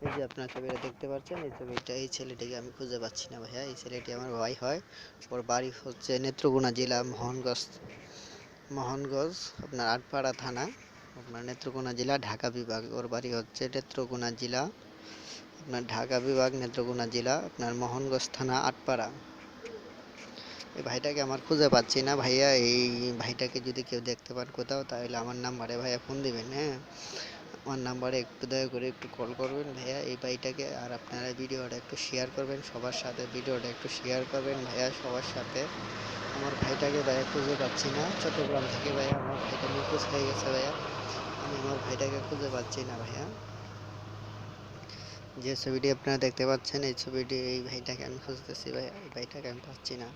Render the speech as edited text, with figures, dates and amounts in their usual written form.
এই যে আপনার ছবিটা দেখতে পাচ্ছেন, এই ছেলেটিকে আমি খুঁজে পাচ্ছি না ভাইয়া। এই ছেলেটি আমার ভাই হয়। ওর বাড়ি হচ্ছে নেত্রকোনা জেলা মোহনগঞ্জ আপনার আটপাড়া থানা, আপনার নেত্রকোনা জেলা ঢাকা বিভাগ। ওর বাড়ি হচ্ছে নেত্রকোনা জেলা আপনার ঢাকা বিভাগ, নেত্রকোনা জেলা আপনার মোহনগঞ্জ থানা আটপাড়া। এই ভাইটাকে আমার খুঁজে পাচ্ছি না ভাইয়া। এই ভাইটাকে যদি কেউ দেখতে পান কোথাও, তাহলে আমার নাম্বারে ভাইয়া ফোন দিবেন। হ্যাঁ, আমার নাম্বারে একটু দয়া করে একটু কল করবেন ভাইয়া এই ভাইটাকে। আর আপনারা ভিডিওটা একটু শেয়ার করবেন সবার সাথে, ভিডিওটা একটু শেয়ার করবেন ভাইয়া সবার সাথে। আমার ভাইটাকে ভাইয়া খুঁজে পাচ্ছি না। চট্টগ্রাম থেকে ভাইয়া আমার ভাইটা নিখোঁজ হয়ে গেছে ভাইয়া। আমি আমার ভাইটাকে খুঁজে পাচ্ছি না ভাইয়া। যে ছবিটি আপনারা দেখতে পাচ্ছেন, এই ছবিটি এই ভাইটাকে আমি খুঁজতেছি ভাইয়া, এই ভাইটাকে আমি পাচ্ছি না।